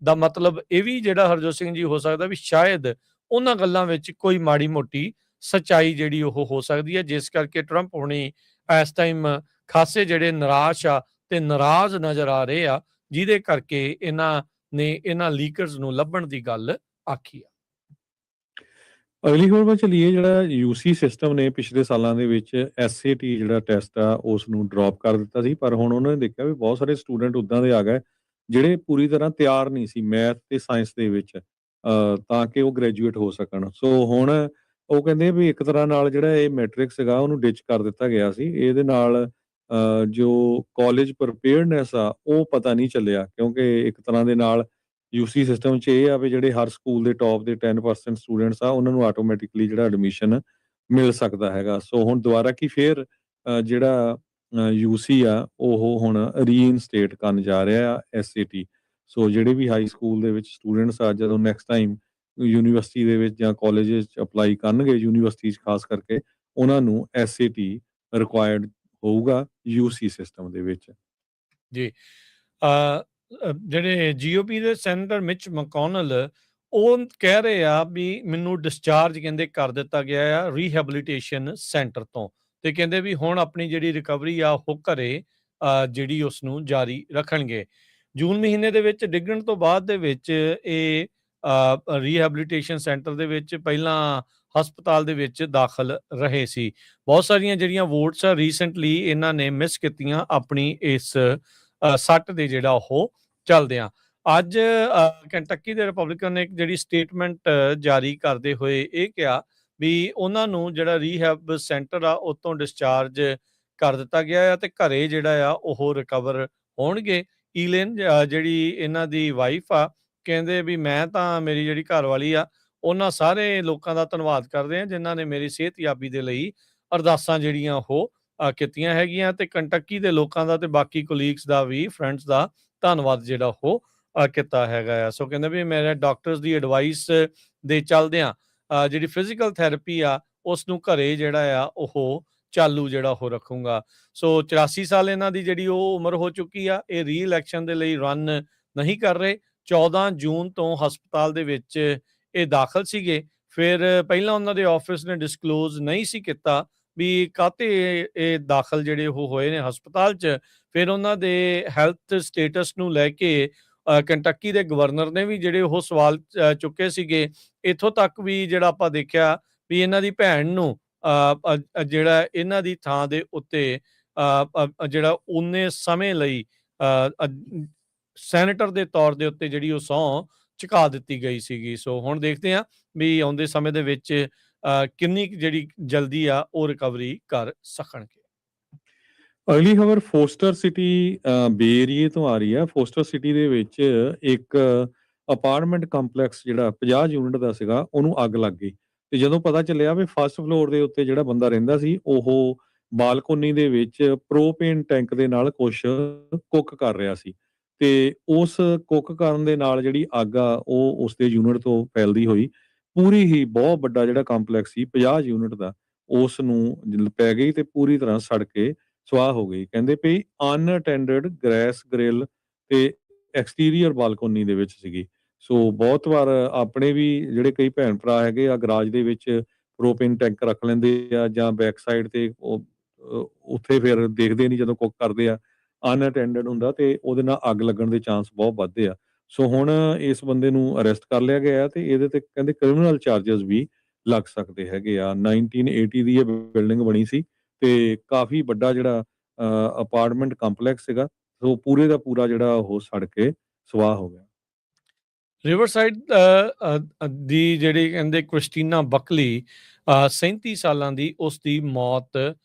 ਦਾ ਮਤਲਬ ਇਹ ਵੀ ਜਿਹੜਾ ਹਰਜੋਤ ਸਿੰਘ ਜੀ ਹੋ ਸਕਦਾ ਵੀ ਸ਼ਾਇਦ ਉਹਨਾਂ ਗੱਲਾਂ ਵਿੱਚ ਕੋਈ ਮਾੜੀ ਮੋਟੀ ਸੱਚਾਈ ਜਿਹੜੀ ਉਹ ਹੋ ਸਕਦੀ ਹੈ ਜਿਸ ਕਰਕੇ ਟਰੰਪ ਹੁਣੀ ਇਸ ਟਾਈਮ ਖਾਸੇ ਜਿਹੜੇ ਨਿਰਾਸ਼ ਆ ਤੇ ਨਾਰਾਜ਼ ਨਜ਼ਰ ਆ ਰਹੇ ਆ ਜਿਹਦੇ ਕਰਕੇ ਇਹਨਾਂ ਨੇ ਇਹਨਾਂ ਲੀਕਰਸ ਨੂੰ ਲੱਭਣ ਦੀ ਗੱਲ ਆਖੀ ਆ। ਅਗਲੀ ਖਬਰ ਵੱਲ ਚੱਲੀਏ। ਜਿਹੜਾ UC ਸਿਸਟਮ ਨੇ ਪਿਛਲੇ ਸਾਲਾਂ ਦੇ ਵਿੱਚ SAT ਜਿਹੜਾ ਟੈਸਟ ਆ ਉਸ ਨੂੰ ਡ੍ਰੌਪ ਕਰ ਦਿੱਤਾ ਸੀ ਪਰ ਹੁਣ ਉਹਨਾਂ ਨੇ ਦੇਖਿਆ ਵੀ ਬਹੁਤ ਸਾਰੇ ਸਟੂਡੈਂਟ ਉੱਦਾਂ ਦੇ ਆ ਗਏ ਜਿਹੜੇ ਪੂਰੀ ਤਰ੍ਹਾਂ ਤਿਆਰ ਨਹੀਂ ਸੀ ਮੈਥ ਤੇ ਸਾਇੰਸ ਦੇ ਵਿੱਚ ਤਾਂ ਕਿ ਉਹ ਗ੍ਰੈਜੂਏਟ ਹੋ ਸਕਣ। ਸੋ ਹੁਣ ਉਹ ਕਹਿੰਦੇ ਵੀ ਇੱਕ ਤਰ੍ਹਾਂ ਨਾਲ ਜਿਹੜਾ ਇਹ ਮੈਟ੍ਰਿਕ ਸੀਗਾ ਉਹਨੂੰ ਡਿਚ ਕਰ ਦਿੱਤਾ ਗਿਆ ਸੀ। ਇਹਦੇ ਨਾਲ ਜੋ ਕਾਲਜ ਪ੍ਰੀਪੇਅਰਡਨੈਸ ਆ ਉਹ ਪਤਾ ਨਹੀਂ ਚੱਲਿਆ ਕਿਉਂਕਿ ਇੱਕ ਤਰ੍ਹਾਂ ਦੇ ਨਾਲ UC ਸਿਸਟਮ 'ਚ ਇਹ ਆ ਵੀ ਜਿਹੜੇ ਹਰ ਸਕੂਲ ਦੇ ਟੌਪ ਦੇ 10% ਸਟੂਡੈਂਟਸ ਆ ਉਹਨਾਂ ਨੂੰ ਆਟੋਮੈਟਿਕਲੀ ਜਿਹੜਾ ਐਡਮਿਸ਼ਨ ਮਿਲ ਸਕਦਾ ਹੈਗਾ। ਸੋ ਹੁਣ ਦੁਬਾਰਾ ਕੀ ਫੇਰ ਜਿਹੜਾ UC ਆ ਉਹ ਹੁਣ ਰੀਇਨਸਟੇਟ ਕਰਨ ਜਾ ਰਿਹਾ ਆ SAT। ਸੋ ਜਿਹੜੇ ਵੀ ਹਾਈ ਸਕੂਲ ਦੇ ਵਿੱਚ ਸਟੂਡੈਂਟਸ ਆ ਜਦੋਂ ਨੈਕਸਟ ਟਾਈਮ ਯੂਨੀਵਰਸਿਟੀ ਦੇ ਵਿੱਚ ਜਾਂ ਕਾਲਜਿਸ 'ਚ ਅਪਲਾਈ ਕਰਨਗੇ ਯੂਨੀਵਰਸਿਟੀ 'ਚ ਖਾਸ ਕਰਕੇ ਉਹਨਾਂ ਨੂੰ SAT ਰਿਕੁਆਇਰਡ ਹੋਊਗਾ UC ਸਿਸਟਮ ਦੇ ਵਿੱਚ ਜੀ। ਜਿਹੜੇ GOP ਦੇ ਸੈਨੇਟਰ ਮਿਚ ਮਕੌਨਲ ਉਹ ਕਹਿ ਰਹੇ ਆ ਵੀ ਮੈਨੂੰ ਡਿਸਚਾਰਜ ਕਹਿੰਦੇ ਕਰ ਦਿੱਤਾ ਗਿਆ ਆ ਰੀਹੈਬਿਲਿਟੇਸ਼ਨ ਸੈਂਟਰ ਤੋਂ ਤੇ ਕਹਿੰਦੇ ਵੀ ਹੁਣ ਆਪਣੀ ਜਿਹੜੀ ਰਿਕਵਰੀ ਆ ਉਹ ਘਰੇ ਜਿਹੜੀ ਉਸ ਨੂੰ ਜਾਰੀ ਰੱਖਣਗੇ। ਜੂਨ ਮਹੀਨੇ ਦੇ ਵਿੱਚ ਡਿੱਗਣ ਤੋਂ ਬਾਅਦ ਦੇ ਵਿੱਚ ਇਹ ਰੀਹੈਬਿਲਿਟੇਸ਼ਨ ਸੈਂਟਰ ਦੇ ਵਿੱਚ ਪਹਿਲਾਂ ਹਸਪਤਾਲ ਦੇ ਵਿੱਚ ਦਾਖਲ ਰਹੇ ਸੀ। ਬਹੁਤ ਸਾਰੀਆਂ ਜਿਹੜੀਆਂ ਵੋਟਸ ਆ ਰੀਸੈਂਟਲੀ ਇਹਨਾਂ ਨੇ ਮਿਸ ਕੀਤੀਆਂ ਆਪਣੀ ਇਸ ਸੱਟ ਦੇ ਜਿਹੜਾ ਉਹ ਚੱਲਦਿਆਂ। ਅੱਜ ਕੈਂਟਕੀ ਦੇ ਰਿਪਬਲਿਕਨ ਨੇ ਇੱਕ ਜਿਹੜੀ ਸਟੇਟਮੈਂਟ ਜਾਰੀ ਕਰਦੇ ਹੋਏ ਇਹ ਕਿਹਾ ਵੀ ਉਹਨਾਂ ਨੂੰ ਜਿਹੜਾ ਰੀਹੈਬ ਸੈਂਟਰ ਆ ਉਹ ਤੋਂ ਡਿਸਚਾਰਜ ਕਰ ਦਿੱਤਾ ਗਿਆ ਆ ਤੇ ਘਰੇ ਜਿਹੜਾ ਆ ਉਹ ਰਿਕਵਰ ਹੋਣਗੇ। ਈਲਨ ਜਿਹੜੀ ਇਹਨਾਂ ਦੀ ਵਾਈਫ ਆ, ਕਹਿੰਦੇ ਵੀ ਮੈਂ ਤਾਂ ਮੇਰੀ ਜਿਹੜੀ ਘਰਵਾਲੀ ਆ ਉਹਨਾਂ ਸਾਰੇ ਲੋਕਾਂ ਦਾ ਧੰਨਵਾਦ ਕਰਦੇ ਆ ਜਿਨ੍ਹਾਂ ਨੇ ਮੇਰੀ ਸਿਹਤਯਾਬੀ ਦੇ ਲਈ ਅਰਦਾਸਾਂ ਜਿਹੜੀਆਂ ਉਹ ਕੀਤੀਆਂ ਹੈਗੀਆਂ, ਤੇ ਕੰਟੱਕੀ ਦੇ ਲੋਕਾਂ ਦਾ ਤੇ ਬਾਕੀ ਕੋਲੀਗਸ ਦਾ ਵੀ, ਫਰੈਂਡਸ ਦਾ ਧੰਨਵਾਦ ਜਿਹੜਾ ਉਹ ਕੀਤਾ ਹੈਗਾ ਆ। ਸੋ ਕਹਿੰਦੇ ਵੀ ਮੇਰੇ ਡਾਕਟਰਸ ਦੀ ਐਡਵਾਈਸ ਦੇ ਚੱਲਦਿਆਂ ਜਿਹੜੀ ਫਿਜ਼ੀਕਲ ਥੈਰੇਪੀ ਆ ਉਸ ਨੂੰ ਘਰੇ ਜਿਹੜਾ ਆ ਉਹ ਚਾਲੂ ਜਿਹੜਾ ਉਹ ਰੱਖੂੰਗਾ। ਸੋ 84 ਸਾਲ ਇਹਨਾਂ ਦੀ ਜਿਹੜੀ ਉਹ ਉਮਰ ਹੋ ਚੁੱਕੀ ਆ। ਇਹ ਰੀ ਇਲੈਕਸ਼ਨ ਦੇ ਲਈ ਰਨ ਨਹੀਂ ਕਰ ਰਹੇ। 14 ਜੂਨ ਤੋਂ ਹਸਪਤਾਲ ਦੇ ਵਿੱਚ ਇਹ ਦਾਖਲ ਸੀਗੇ। ਫਿਰ ਪਹਿਲਾਂ ਉਹਨਾਂ ਦੇ ਆਫਿਸ ਨੇ ਡਿਸਕਲੋਜ਼ ਨਹੀਂ ਸੀ ਕੀਤਾ ਵੀ ਕਾਹਤੇ ਇਹ ਦਾਖਲ ਜਿਹੜੇ ਉਹ ਹੋਏ ਨੇ ਹਸਪਤਾਲ 'ਚ। ਫਿਰ ਉਹਨਾਂ ਦੇ ਹੈਲਥ ਸਟੇਟਸ ਨੂੰ ਲੈ ਕੇ ਕੰਟੱਕੀ ਦੇ ਗਵਰਨਰ ਨੇ ਵੀ ਜਿਹੜੇ ਉਹ ਸਵਾਲ ਚੁੱਕੇ ਸੀਗੇ। ਇੱਥੋਂ ਤੱਕ ਵੀ ਜਿਹੜਾ ਆਪਾਂ ਦੇਖਿਆ ਵੀ ਇਹਨਾਂ ਦੀ ਭੈਣ ਨੂੰ ਜਿਹੜਾ ਇਹਨਾਂ ਦੀ ਥਾਂ ਦੇ ਉੱਤੇ ਜਿਹੜਾ ਉਨੇ ਸਮੇਂ ਲਈ ਸੈਨੇਟਰ ਦੇ ਤੌਰ ਦੇ ਉੱਤੇ ਜਿਹੜੀ ਉਹ ਸਹੁੰ ਚੁਕਾ ਦਿੱਤੀ ਗਈ ਸੀਗੀ। ਸੋ ਹੁਣ ਦੇਖਦੇ ਹਾਂ ਵੀ ਆਉਂਦੇ ਸਮੇਂ ਦੇ ਵਿੱਚ ਕਿੰਨੀ ਜਿਹੜੀ ਜਲਦੀ ਆ ਉਹ ਰਿਕਵਰੀ ਕਰ ਸਕਣਗੇ। ਅਗਲੀ ਖਬਰ ਫੋਸਟਰ ਸਿਟੀ ਬੇ ਏਰੀਏ ਤੋਂ ਆ ਰਹੀ ਹੈ। ਫੋਸਟਰ ਸਿਟੀ ਦੇ ਵਿੱਚ ਇੱਕ ਅਪਾਰਟਮੈਂਟ ਕੰਪਲੈਕਸ ਜਿਹੜਾ 50 ਯੂਨਿਟ ਦਾ ਸੀਗਾ ਉਹਨੂੰ ਅੱਗ ਲੱਗ ਗਈ ਤੇ ਜਦੋਂ ਪਤਾ ਚੱਲਿਆ ਵੀ ਫਸਟ ਫਲੋਰ ਦੇ ਉੱਤੇ ਜਿਹੜਾ ਬੰਦਾ ਰਹਿੰਦਾ ਸੀ ਉਹ ਬਾਲਕੋਨੀ ਦੇ ਵਿੱਚ ਪ੍ਰੋਪੇਨ ਟੈਂਕ ਦੇ ਨਾਲ ਕੁਛ ਕੁੱਕ ਕਰ ਰਿਹਾ ਸੀ ਤੇ ਉਸ ਕੁੱਕ ਕਰਨ ਦੇ ਨਾਲ ਜਿਹੜੀ ਅੱਗ ਆ ਉਹ ਉਸਦੇ ਯੂਨਿਟ ਤੋਂ ਫੈਲਦੀ ਹੋਈ ਪੂਰੀ ਹੀ ਬਹੁਤ ਵੱਡਾ ਜਿਹੜਾ ਕੰਪਲੈਕਸ ਸੀ 50 ਯੂਨਿਟ ਦਾ ਉਸ ਨੂੰ ਪੈ ਗਈ ਤੇ ਪੂਰੀ ਤਰ੍ਹਾਂ ਸੜ ਕੇ ਸਵਾਹ ਹੋ ਗਈ। ਕਹਿੰਦੇ ਵੀ ਅਨਅਟੈਂਡਡ ਗ੍ਰੈਸ ਗ੍ਰਿਲ ਤੇ ਐਕਸਟੀਰੀਅਰ ਬਾਲਕੋਨੀ ਦੇ ਵਿੱਚ ਸੀਗੀ। ਸੋ ਬਹੁਤ ਵਾਰ ਆਪਣੇ ਵੀ ਜਿਹੜੇ ਕਈ ਭੈਣ ਭਰਾ ਹੈਗੇ ਆ ਗਰਾਜ ਦੇ ਵਿੱਚ ਪ੍ਰੋਪੇਨ ਟੈਂਕ ਰੱਖ ਲੈਂਦੇ ਆ ਜਾਂ ਬੈਕ ਸਾਈਡ ਤੇ ਉਹ ਉੱਥੇ ਫਿਰ ਦੇਖਦੇ ਨਹੀਂ ਜਦੋਂ ਕੁੱਕ ਕਰਦੇ ਆ ਅਨਅਟੈਂਡਡ ਹੁੰਦਾ ਤੇ ਉਹਦੇ ਨਾਲ ਅੱਗ ਲੱਗਣ ਦੇ ਚਾਂਸ ਬਹੁਤ ਵੱਧਦੇ ਆ। ਸੋ ਹੁਣ ਇਸ ਬੰਦੇ ਨੂੰ ਅਰੈਸਟ ਕਰ ਲਿਆ ਗਿਆ ਤੇ ਇਹਦੇ ਤੇ ਕਹਿੰਦੇ ਕ੍ਰਿਮੀਨਲ ਚਾਰजेस ਵੀ ਲੱਗ ਸਕਦੇ ਹੈਗੇ ਆ। 1980 ਦੀ ਇਹ ਬਿਲਡਿੰਗ ਬਣੀ ਸੀ ਤੇ ਕਾਫੀ ਵੱਡਾ ਜਿਹੜਾ ਅਪਾਰਟਮੈਂਟ ਕੰਪਲੈਕਸ ਸੀਗਾ। ਸੋ ਪੂਰੇ ਦਾ ਪੂਰਾ ਜਿਹੜਾ ਉਹ ਸੜ ਕੇ ਸਵਾਹ ਹੋ ਗਿਆ। ਰਿਵਰਸਾਈਡ ਦੀ ਜਿਹੜੀ ਕਹਿੰਦੇ ਕ੍ਰਿਸਟੀਨਾ ਬਕਲੀ 37 ਸਾਲਾਂ ਦੀ ਉਸ ਦੀ ਮੌਤ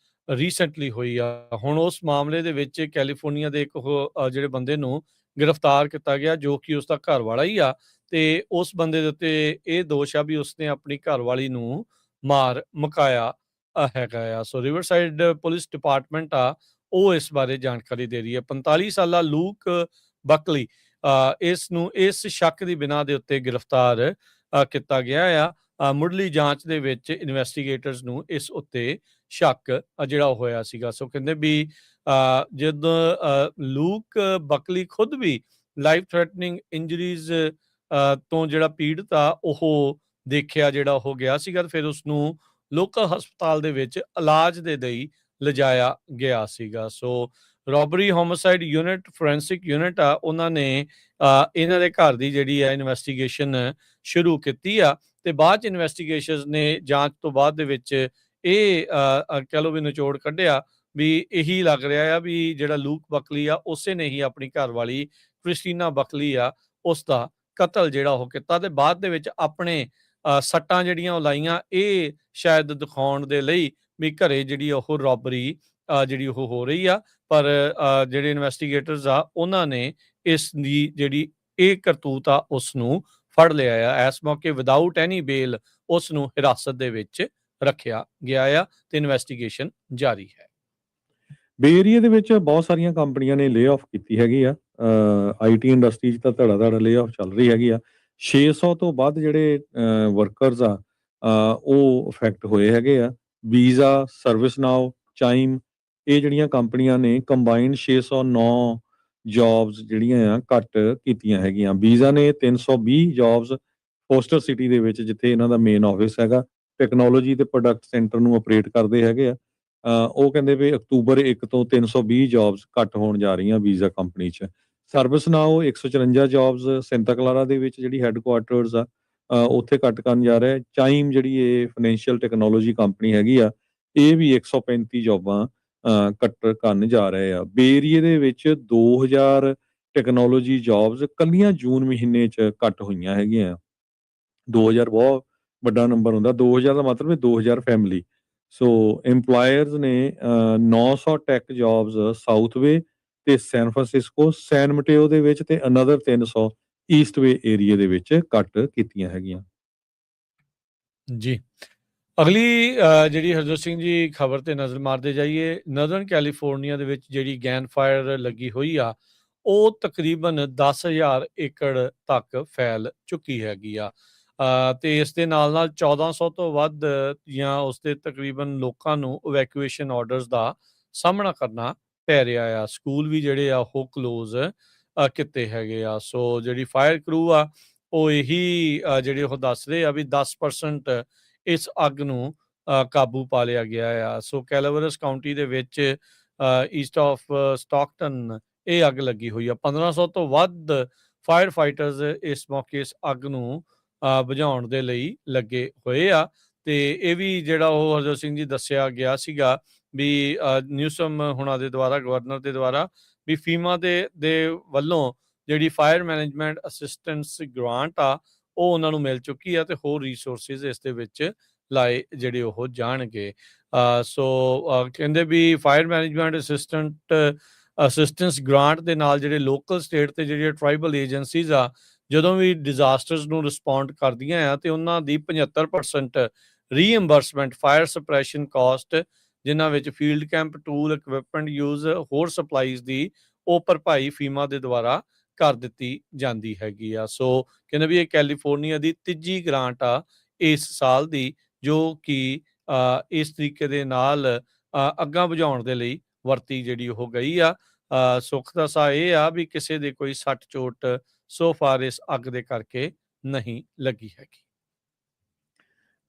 ਰੀਸੈਂਟਲੀ ਹੋਈ ਆ। ਹੁਣ ਉਸ ਮਾਮਲੇ ਦੇ ਵਿੱਚ ਕੈਲੀਫੋਰਨੀਆ ਦੇ ਇੱਕ ਉਹ ਜਿਹੜੇ ਬੰਦੇ ਨੂੰ ਗ੍ਰਿਫਤਾਰ ਕੀਤਾ ਗਿਆ ਜੋ ਕਿ ਉਸ ਦਾ ਘਰ ਵਾਲਾ ਹੀ ਆ ਤੇ ਉਸ ਬੰਦੇ ਦੇ ਉੱਤੇ ਇਹ ਦੋਸ਼ ਆ ਵੀ ਉਸਨੇ ਆਪਣੀ ਘਰਵਾਲੀ ਨੂੰ ਮਾਰ ਮੁਕਾਇਆ ਹੈਗਾ ਆ। ਸੋ ਰਿਵਰਸਾਈਡ ਪੁਲਿਸ ਡਿਪਾਰਟਮੈਂਟ ਆ ਉਹ ਇਸ ਬਾਰੇ ਜਾਣਕਾਰੀ ਦੇ ਰਹੀ ਹੈ। 45 ਸਾਲਾ ਲੂਕ ਬਕਲੀ ਇਸ ਨੂੰ ਇਸ ਸ਼ੱਕ ਦੀ ਬਿਨਾਂ ਦੇ ਉੱਤੇ ਗ੍ਰਿਫਤਾਰ ਕੀਤਾ ਗਿਆ ਆ। ਮੁੱਢਲੀ ਜਾਂਚ ਦੇ ਵਿੱਚ ਇਨਵੈਸਟੀਗੇਟਰਸ ਨੂੰ ਇਸ ਉੱਤੇ ਸ਼ੱਕ ਜਿਹੜਾ ਹੋਇਆ ਸੀਗਾ। ਸੋ ਕਹਿੰਦੇ ਵੀ ਜਦੋਂ ਲੂਕ ਬਕਲੀ ਖੁਦ ਵੀ ਲਾਈਫ ਥ੍ਰੈਟਨਿੰਗ ਇੰਜਰੀਜ਼ ਤੋਂ ਜਿਹੜਾ ਪੀੜਤ ਆ ਉਹ ਦੇਖਿਆ ਜਿਹੜਾ ਉਹ ਗਿਆ ਸੀਗਾ ਫਿਰ ਉਸਨੂੰ ਲੋਕਲ ਹਸਪਤਾਲ ਦੇ ਵਿੱਚ ਇਲਾਜ ਦੇ ਲਈ ਲਿਜਾਇਆ ਗਿਆ ਸੀਗਾ। So robbery homicide unit forensic unit ਆ ਉਹਨਾਂ ਨੇ ਇਹਨਾਂ ਦੇ ਘਰ ਦੀ ਜਿਹੜੀ ਆ ਇਨਵੈਸਟੀਗੇਸ਼ਨ ਸ਼ੁਰੂ ਕੀਤੀ ਆ ਤੇ ਬਾਅਦ ਚ ਇਨਵੈਸਟੀਗੇਸ਼ਨਸ ਨੇ ਜਾਂਚ ਤੋਂ ਬਾਅਦ ਦੇ ਵਿੱਚ ਇਹ ਕਹਿ ਲਓ ਵੀ ਨਿਚੋੜ ਕੱਢਿਆ ਵੀ ਇਹੀ ਲੱਗ ਰਿਹਾ ਆ ਵੀ ਜਿਹੜਾ ਲੂਕ ਬਕਲੀ ਆ ਉਸੇ ਨੇ ਹੀ ਆਪਣੀ ਘਰ ਵਾਲੀ ਕ੍ਰਿਸਟੀਨਾ ਬਕਲੀ ਆ ਉਸ ਦਾ ਕਤਲ ਜਿਹੜਾ ਉਹ ਕੀਤਾ ਤੇ ਬਾਅਦ ਦੇ ਵਿੱਚ ਆਪਣੇ ਸੱਟਾਂ ਜਿਹੜੀਆਂ ਉਹ ਲਾਈਆਂ ਇਹ ਸ਼ਾਇਦ ਦਿਖਾਉਣ ਦੇ ਲਈ ਵੀ ਘਰੇ ਜਿਹੜੀ ਉਹ ਰੋਬਰੀ ਜਿਹੜੀ ਉਹ ਹੋ ਰਹੀ ਆ। ਪਰ ਜਿਹੜੇ ਇਨਵੈਸਟੀਗੇਟਰਸ ਆ ਉਹਨਾਂ ਨੇ ਇਸ ਦੀ ਜਿਹੜੀ ਇਹ ਕਰਤੂਤ ਆ ਉਸ ਨੂੰ ਫੜ ਲਿਆ ਆ। ਇਸ ਮੌਕੇ ਵਿਦਆਊਟ ਐਨੀ ਬੇਲ ਉਸ ਨੂੰ ਹਿਰਾਸਤ ਦੇ ਵਿੱਚ ਰੱਖਿਆ ਗਿਆ ਆ ਤੇ ਇਨਵੈਸਟੀਗੇਸ਼ਨ ਜਾਰੀ ਹੈ। ਬੇ ਏਰੀਆ ਦੇ ਵਿੱਚ ਬਹੁਤ ਸਾਰੀਆਂ ਕੰਪਨੀਆਂ ਨੇ ਲੇ ਆਫ ਕੀਤੀ ਹੈਗੀ ਆ। ਆਈਟੀ ਇੰਡਸਟਰੀ 'ਚ ਤਾਂ ਧੜਾ ਲੇ ਆਫ ਚੱਲ ਰਹੀ ਹੈਗੀ ਆ। 600 ਤੋਂ ਵੱਧ ਜਿਹੜੇ ਵਰਕਰਸ ਆ ਉਹ ਅਫੈਕਟ ਹੋਏ ਹੈਗੇ ਆ। ਵੀਜ਼ਾ, ਸਰਵਿਸ ਨਾਓ, ਚਾਈਮ ਇਹ ਜਿਹੜੀਆਂ ਕੰਪਨੀਆਂ ਨੇ ਕੰਬਾਈਨਡ 609 ਜੌਬਸ ਜਿਹੜੀਆਂ ਆ ਘੱਟ ਕੀਤੀਆਂ ਹੈਗੀਆਂ। ਵੀਜ਼ਾ ਨੇ 320 ਜੌਬਸ ਫੋਸਟਰ ਸਿਟੀ ਦੇ ਵਿੱਚ ਜਿੱਥੇ ਇਹਨਾਂ ਦਾ ਮੇਨ ਆਫਿਸ ਹੈਗਾ ਟੈਕਨੋਲੋਜੀ ਤੇ ਪ੍ਰੋਡਕਟ ਸੈਂਟਰ ਨੂੰ ਆਪਰੇਟ ਕਰਦੇ ਹੈਗੇ ਆ। ਉਹ ਕਹਿੰਦੇ ਵੀ ਅਕਤੂਬਰ 1 ਤੋਂ 320 ਜੌਬਸ ਘੱਟ ਹੋਣ ਜਾ ਰਹੀਆਂ ਵੀਜ਼ਾ ਕੰਪਨੀ 'ਚ। ਸਰਵਿਸ ਨਾਓ 154 ਜੌਬਸ ਸੈਂਟਾ ਕਲਾਰਾ ਦੇ ਵਿੱਚ ਜਿਹੜੀ ਹੈੱਡਕੁਆਰਟਰਸ ਆ ਉੱਥੇ ਘੱਟ ਕਰਨ ਜਾ ਰਿਹਾ। ਚਾਈਮ ਜਿਹੜੀ ਇਹ ਫਾਈਨੈਂਸ਼ੀਅਲ ਟੈਕਨੋਲੋਜੀ ਕੰਪਨੀ ਹੈਗੀ ਆ ਇਹ ਵੀ 135 ਜੌਬਾਂ ਕੱਟ ਕਰਨ ਜਾ ਰਹੇ ਆ। ਬੇ ਏਰੀਏ ਦੇ ਵਿੱਚ 2000 ਟੈਕਨੋਲੋਜੀ ਜੌਬਸ ਕੱਲੀਆਂ ਜੂਨ ਮਹੀਨੇ 'ਚ ਘੱਟ ਹੋਈਆਂ ਹੈਗੀਆਂ। 2000 ਬਹੁਤ ਵੱਡਾ ਨੰਬਰ ਹੁੰਦਾ। 2000 ਦਾ ਮਤਲਬ ਹੈ 2000 ਫੈਮਿਲੀ। ਸੋ ਇੰਪਲਾਇਰਸ ਨੇ 900 ਟੈਕ ਜੌਬਸ ਸਾਊਥ ਵੇ ਤੇ ਸੈਨ ਫਰਾਂਸਿਸਕੋ, ਸੈਨ ਮਟੇਓ ਦੇ ਵਿੱਚ ਤੇ ਅਨਦਰ 300 ਈਸਟ ਵੇ ਏਰੀਆ ਦੇ ਵਿੱਚ ਕੱਟ ਕੀਤੀਆਂ ਹੈਗੀਆਂ। ਜੀ। ਅਗਲੀ ਜਿਹੜੀ ਹਰਜੋਤ ਸਿੰਘ ਜੀ ਖਬਰ ਤੇ ਨਜ਼ਰ ਮਾਰਦੇ ਜਾਈਏ, ਨਰਦਰਨ ਕੈਲੀਫੋਰਨੀਆ ਦੇ ਵਿੱਚ ਜਿਹੜੀ ਗੈਨ ਫਾਇਰ ਲੱਗੀ ਹੋਈ ਆ, ਉਹ ਤਕਰੀਬਨ 10,000 ਏਕੜ ਤੱਕ ਫੈਲ ਚੁੱਕੀ ਹੈਗੀ ਆ। ਤੇ ਇਸ ਦੇ ਨਾਲ 1400 ਤੋਂ ਵੱਧ ਜਾਂ ਉਸ ਦੇ ਤਕਰੀਬਨ ਲੋਕਾਂ ਨੂੰ ਇਵੈਕੂਏਸ਼ਨ ਆਰਡਰਸ ਦਾ ਸਾਹਮਣਾ ਕਰਨਾ ਪੈ ਰਿਹਾ ਆ। ਸਕੂਲ ਵੀ ਜਿਹੜੇ ਆ ਉਹ ਕਲੋਜ਼ ਕੀਤੇ ਹੈਗੇ ਆ। ਸੋ ਜਿਹੜੀ ਫਾਇਰ ਕਰੂ ਆ, ਉਹ ਇਹੀ ਜਿਹੜੇ ਉਹ ਦੱਸ ਰਹੇ ਆ ਵੀ 10% ਇਸ ਅੱਗ ਨੂੰ ਕਾਬੂ ਪਾ ਲਿਆ ਗਿਆ ਆ। ਸੋ ਕੈਲਾਵਰਸ ਕਾਊਂਟੀ ਦੇ ਵਿੱਚ ਈਸਟ ਆਫ ਸਟਾਕਟਨ ਇਹ ਅੱਗ ਲੱਗੀ ਹੋਈ ਆ। 1500 ਤੋਂ ਵੱਧ ਫਾਇਰ ਫਾਈਟਰਸ ਇਸ ਮੌਕੇ ਇਸ ਅੱਗ ਨੂੰ ਬੁਝਾਉਣ ਦੇ ਲਈ ਲੱਗੇ ਹੋਏ ਆ। ਤੇ ਇਹ ਵੀ ਜਿਹੜਾ ਉਹ ਹਰਜੋਤ ਸਿੰਘ ਜੀ ਦੱਸਿਆ ਗਿਆ ਸੀਗਾ ਵੀ ਨਿਊਸਮ ਹੁਣਾਂ ਦੇ ਦੁਆਰਾ, ਗਵਰਨਰ ਦੇ ਦੁਆਰਾ, ਵੀ ਫੀਮਾ ਦੇ ਵੱਲੋਂ ਜਿਹੜੀ ਫਾਇਰ ਮੈਨੇਜਮੈਂਟ ਅਸਿਸਟੈਂਸ ਗ੍ਰਾਂਟ ਆ ਉਹ ਉਹਨਾਂ ਨੂੰ ਮਿਲ ਚੁੱਕੀ ਆ ਤੇ ਹੋਰ ਰਿਸੋਰਸਿਸ ਇਸ ਦੇ ਵਿੱਚ ਲਾਏ ਜਿਹੜੇ ਉਹ ਜਾਣਗੇ। ਸੋ ਕਹਿੰਦੇ ਵੀ ਫਾਇਰ ਮੈਨੇਜਮੈਂਟ ਅਸਿਸਟੈਂਸ ਗ੍ਰਾਂਟ ਦੇ ਨਾਲ ਜਿਹੜੇ ਲੋਕਲ, ਸਟੇਟ ਤੇ ਜਿਹੜੀਆਂ ਟਰਾਈਬਲ ਏਜੰਸੀਜ਼ ਆ, ਜਦੋਂ ਵੀ ਡਿਜ਼ਾਸਟਰਸ ਨੂੰ ਰਿਸਪੌਂਡ ਕਰਦੀਆਂ ਆ ਤੇ ਉਹਨਾਂ ਦੀ 75% ਰੀਇੰਬਰਸਮੈਂਟ ਫਾਇਰ ਸਪਰੈਸ਼ਨ ਕਾਸਟ, ਜਿਨ੍ਹਾਂ ਵਿੱਚ field camp, tool, equipment use, ਹੋਰ ਸਪਲਾਈਜ਼ ਦੀ ਉਹ ਭਰਪਾਈ ਫੀਮਾ ਦੇ ਦੁਆਰਾ ਕਰ ਦਿੱਤੀ ਜਾਂਦੀ ਹੈਗੀ ਆ। ਸੋ ਕਹਿੰਦੇ ਵੀ ਇਹ ਕੈਲੀਫੋਰਨੀਆ ਦੀ ਤੀਜੀ ਗ੍ਰਾਂਟ ਆ ਇਸ ਸਾਲ ਦੀ, ਜੋ ਕਿ ਇਸ ਤਰੀਕੇ ਦੇ ਨਾਲ ਅੱਗਾਂ ਬੁਝਾਉਣ ਦੇ ਲਈ ਵਰਤੀ ਜਿਹੜੀ ਉਹ ਗਈ ਆ। ਸੁੱਖ ਦਾ ਸਾ ਇਹ ਆ ਵੀ ਕਿਸੇ ਦੇ ਕੋਈ ਸੱਟ ਚੋਟ ਸੋ ਫਾਰ ਇਸ ਅੱਗ ਦੇ ਕਰਕੇ ਨਹੀਂ ਲੱਗੀ ਹੈਗੀ।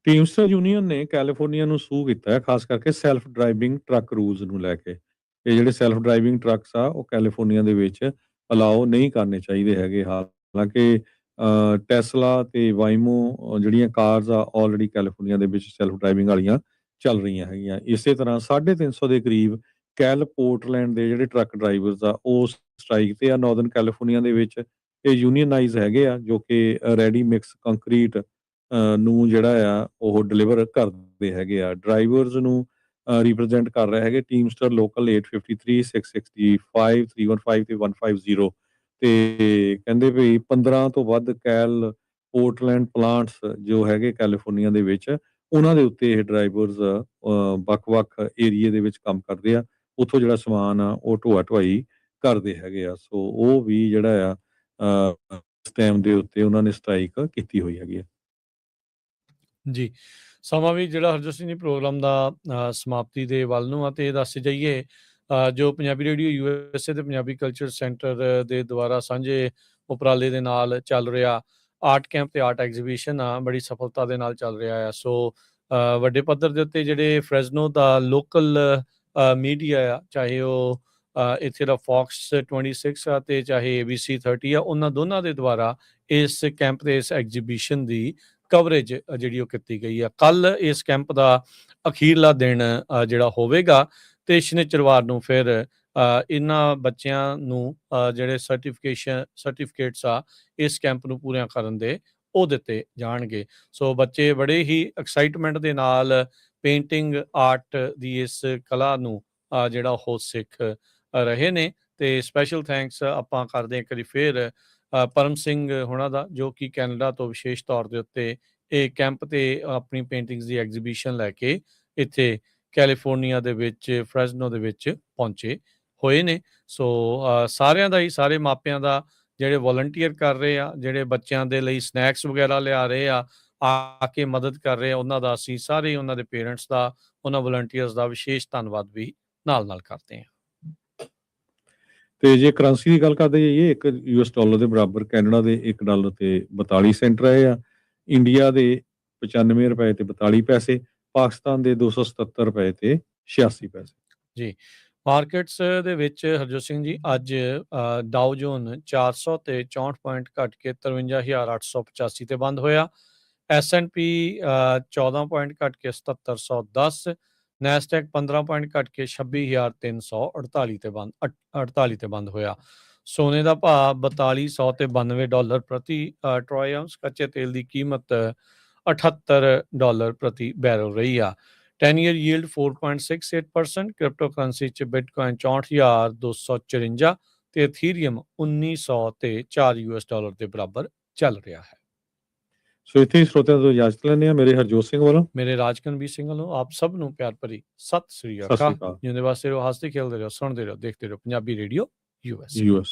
ਟੀਮਸਟਰ ਯੂਨੀਅਨ ਨੇ ਕੈਲੀਫੋਰਨੀਆ ਨੂੰ ਸੂ ਕੀਤਾ ਹੈ, ਖਾਸ ਕਰਕੇ ਸੈਲਫ ਡਰਾਈਵਿੰਗ ਟਰੱਕ ਰੂਲਸ ਨੂੰ ਲੈ ਕੇ। ਇਹ ਜਿਹੜੇ ਸੈਲਫ ਡਰਾਈਵਿੰਗ ਟਰੱਕਸ ਆ ਉਹ ਕੈਲੀਫੋਰਨੀਆ ਦੇ ਵਿੱਚ ਅਲਾਓ ਨਹੀਂ ਕਰਨੇ ਚਾਹੀਦੇ ਹੈਗੇ। ਹਾਲਾਂਕਿ ਟੈਸਲਾ ਤੇ ਵਾਈਮੋ ਜਿਹੜੀਆਂ ਕਾਰਸ ਆ ਆਲਰੇਡੀ ਕੈਲੀਫੋਰਨੀਆ ਦੇ ਵਿੱਚ ਸੈਲਫ ਡਰਾਈਵਿੰਗ ਵਾਲੀਆਂ ਚੱਲ ਰਹੀਆਂ ਹੈਗੀਆਂ। ਇਸੇ ਤਰ੍ਹਾਂ 350 ਦੇ ਕਰੀਬ ਪੋਰਟਲੈਂਡ ਦੇ ਜਿਹੜੇ ਟਰੱਕ ਡਰਾਈਵਰਸ ਆ ਉਹ ਸਟ੍ਰਾਈਕ ਤੇ ਆ ਨਾਰਦਰਨ ਕੈਲੀਫੋਰਨੀਆ ਦੇ ਵਿੱਚ। ਇਹ ਯੂਨੀਅਨਾਈਜ਼ ਹੈਗੇ ਆ, ਜੋ ਕਿ ਰੈਡੀ ਮਿਕਸ ਕੰਕਰੀਟ ਨੂੰ ਜਿਹੜਾ ਆ ਉਹ ਡਿਲੀਵਰ ਕਰਦੇ ਹੈਗੇ ਆ। ਡਰਾਈਵਰਸ ਨੂੰ ਰਿਪਰੈਜ਼ੈਂਟ ਕਰ ਰਹੇ ਹੈਗੇ ਟੀਮਸਟਰ ਲੋਕਲ 853 665 315 ਤੇ 150। ਤੇ ਕਹਿੰਦੇ ਵੀ 15 ਤੋਂ ਵੱਧ ਪੋਰਟਲੈਂਡ ਪਲਾਂਟਸ ਜੋ ਹੈਗੇ ਕੈਲੀਫੋਰਨੀਆ ਦੇ ਵਿੱਚ, ਉਹਨਾਂ ਦੇ ਉੱਤੇ ਇਹ ਡਰਾਈਵਰਸ ਵੱਖ-ਵੱਖ ਏਰੀਏ ਦੇ ਵਿੱਚ ਕੰਮ ਕਰਦੇ ਆ। ਉੱਥੋਂ ਜਿਹੜਾ ਸਮਾਨ ਆ ਉਹ ਢੋਆ ਢੁਆਈ ਕਰਦੇ ਹੈਗੇ ਆ। ਸੋ ਉਹ ਵੀ ਜਿਹੜਾ ਆ ਇਸ ਟਾਈਮ ਦੇ ਉੱਤੇ ਉਹਨਾਂ ਨੇ ਸਟ੍ਰਾਈਕ ਕੀਤੀ ਹੋਈ ਹੈਗੀ ਆ। ਜੀ, ਸਮਾਂ ਵੀ ਜਿਹੜਾ ਹਰਜੋਤ ਸਿੰਘ ਜੀ ਪ੍ਰੋਗਰਾਮ ਦਾ ਸਮਾਪਤੀ ਦੇ ਵੱਲ ਨੂੰ ਆ, ਤੇ ਇਹ ਦੱਸ ਜਾਈਏ ਜੋ ਪੰਜਾਬੀ ਰੇਡੀਓ USA ਤੇ ਪੰਜਾਬੀ ਕਲਚਰ ਸੈਂਟਰ ਦੇ ਦੁਆਰਾ ਸਾਂਝੇ ਉਪਰਾਲੇ ਦੇ ਨਾਲ ਚੱਲ ਰਿਹਾ ਆਰਟ ਕੈਂਪ ਤੇ ਆਰਟ ਐਗਜ਼ੀਬਿਸ਼ਨ ਆ, ਬੜੀ ਸਫਲਤਾ ਦੇ ਨਾਲ ਚੱਲ ਰਿਹਾ ਆ। ਸੋ ਵੱਡੇ ਪੱਧਰ ਦੇ ਉੱਤੇ ਜਿਹੜੇ ਫਰੈਜ਼ਨੋ ਦਾ ਲੋਕਲ ਮੀਡੀਆ ਆ, ਚਾਹੇ ਉਹ ਇੱਥੇ ਦਾ ਫੌਕਸ 26 ਆ ਤੇ ਚਾਹੇ ABC 30 ਆ, ਉਹਨਾਂ ਦੋਨਾਂ ਦੇ ਦੁਆਰਾ ਇਸ ਕੈਂਪ ਤੇ ਇਸ ਐਗਜ਼ੀਬਿਸ਼ਨ ਦੀ ਕਵਰੇਜ ਜਿਹੜੀ ਉਹ ਕੀਤੀ ਗਈ ਆ। ਕੱਲ ਇਸ ਕੈਂਪ ਦਾ ਅਖੀਰਲਾ ਦਿਨ ਜਿਹੜਾ ਹੋਵੇਗਾ ਤੇ ਸ਼ਨੀਚਰਵਾਰ ਨੂੰ ਫਿਰ ਇਹਨਾਂ ਬੱਚਿਆਂ ਨੂੰ ਜਿਹੜੇ ਸਰਟੀਫਿਕੇਟਸ ਆ ਇਸ ਕੈਂਪ ਨੂੰ ਪੂਰੀਆਂ ਕਰਨ ਦੇ ਉਹ ਦਿੱਤੇ ਜਾਣਗੇ। ਸੋ ਬੱਚੇ ਬੜੇ ਹੀ ਐਕਸਾਈਟਮੈਂਟ ਦੇ ਨਾਲ ਪੇਂਟਿੰਗ ਆਰਟ ਦੀ ਇਸ ਕਲਾ ਨੂੰ ਜਿਹੜਾ ਉਹ ਸਿੱਖ ਰਹੇ ਨੇ। ਤੇ ਸਪੈਸ਼ਲ ਥੈਂਕਸ ਆਪਾਂ ਕਰਦੇ ਹਾਂ ਇੱਕ ਵਾਰੀ ਫਿਰ ਪਰਮ ਸਿੰਘ ਹੋਣਾ ਦਾ, ਜੋ ਕਿ ਕੈਨੇਡਾ ਤੋਂ ਵਿਸ਼ੇਸ਼ ਤੌਰ ਦੇ ਉੱਤੇ ਇਹ ਕੈਂਪ ਤੇ ਆਪਣੀ ਪੇਂਟਿੰਗਸ ਦੀ ਐਗਜ਼ੀਬਿਸ਼ਨ ਲੈ ਕੇ ਇੱਥੇ ਕੈਲੀਫੋਰਨੀਆ ਦੇ ਵਿੱਚ ਫਰੈਜ਼ਨੋ ਦੇ ਵਿੱਚ ਪਹੁੰਚੇ ਹੋਏ ਨੇ। ਸੋ ਸਾਰਿਆਂ ਦਾ ਹੀ, ਸਾਰੇ ਮਾਪਿਆਂ ਦਾ, ਜਿਹੜੇ ਵੋਲੰਟੀਅਰ ਕਰ ਰਹੇ ਆ, ਜਿਹੜੇ ਬੱਚਿਆਂ ਦੇ ਲਈ ਸਨੈਕਸ ਵਗੈਰਾ ਲਿਆ ਰਹੇ ਆ ਕੇ ਮਦਦ ਕਰ ਰਹੇ ਆ, ਉਹਨਾਂ ਦਾ ਅਸੀਂ ਸਾਰੇ ਉਹਨਾਂ ਦੇ ਪੇਰੈਂਟਸ ਦਾ, ਉਹਨਾਂ ਵੋਲੰਟੀਅਰਸ ਦਾ ਵਿਸ਼ੇਸ਼ ਧੰਨਵਾਦ ਵੀ ਨਾਲ ਕਰਦੇ ਹਾਂ। ਤੇ ਜੇ ਕਰੰਸੀ ਦੀ ਗੱਲ ਕਰਦੇ ਜਾਈਏ, ਇੱਕ US ਡਾਲਰ ਦੇ ਬਰਾਬਰ ਕੈਨੇਡਾ ਦੇ $1 ਤੇ 42 ਸੈਂਟ ਰਹੇ ਆ, ਇੰਡੀਆ ਦੇ 95 ਰੁਪਏ ਤੇ 42 ਪੈਸੇ, ਪਾਕਿਸਤਾਨ ਦੇ 277 ਰੁਪਏ ਤੇ 86 ਪੈਸੇ। ਜੀ, ਮਾਰਕੀਟਸ ਦੇ ਵਿੱਚ ਹਰਜੋਤ ਸਿੰਘ ਜੀ ਅੱਜ ਡਾਓ ਜੋਨ 400 ਤੇ 64 ਪੁਆਇੰਟ ਘਟ ਕੇ 53,885 ਤੇ ਬੰਦ ਹੋਇਆ। S&P 14 ਪੁਆਇੰਟ ਘਟ ਕੇ 7710, ਨੈਸਡੈਕ 15 ਪੁਆਇੰਟ ਘਟ ਕੇ 26,348 ਤੇ ਬੰਦ ਹੋਇਆ। ਸੋਨੇ ਦਾ ਭਾਅ $4292 ਪ੍ਰਤੀ ਟਰੋਏ ਆਉਂਸ, ਕੱਚੇ ਤੇਲ ਦੀ ਕੀਮਤ $78 ਪ੍ਰਤੀ ਬੈਰਲ ਰਹੀ ਆ। 10-year yield 4.68%, ਕ੍ਰਿਪਟੋ ਕਰੰਸੀ 'ਚ ਬਿਟਕੋਇਨ 64,254 ਤੇ ਇਥੀਰੀਅਮ 1900 ਤੇ $4 ਦੇ ਬਰਾਬਰ ਚੱਲ ਰਿਹਾ ਹੈ। ਸੋ ਇੱਥੇ ਹੀ ਸਰੋਤਿਆਂ ਤੋਂ ਇਜਾਜ਼ਤ ਲੈਂਦੇ ਹਾਂ। ਮੇਰੇ ਹਰਜੋਤ ਸਿੰਘ ਵੱਲੋਂ, ਮੇਰੇ ਰਾਜਕਨਵੀਰ ਸਿੰਘ ਵੱਲੋਂ ਆਪ ਸਭ ਨੂੰ ਪਿਆਰ ਭਰੀ ਸਤਿ ਸ੍ਰੀ ਸਤਿ ਸ਼੍ਰੀ ਅਕਾਲ। ਅਕਾਲ। ਜਿਉਂਦੇ ਵਾਸਤੇ ਰਹੋ, ਹੱਸਦੇ ਖੇਡਦੇ ਰਹੋ, ਸੁਣਦੇ ਰਹੋ, ਦੇਖਦੇ ਰਹੋ ਪੰਜਾਬੀ ਰੇਡੀਓ USA। US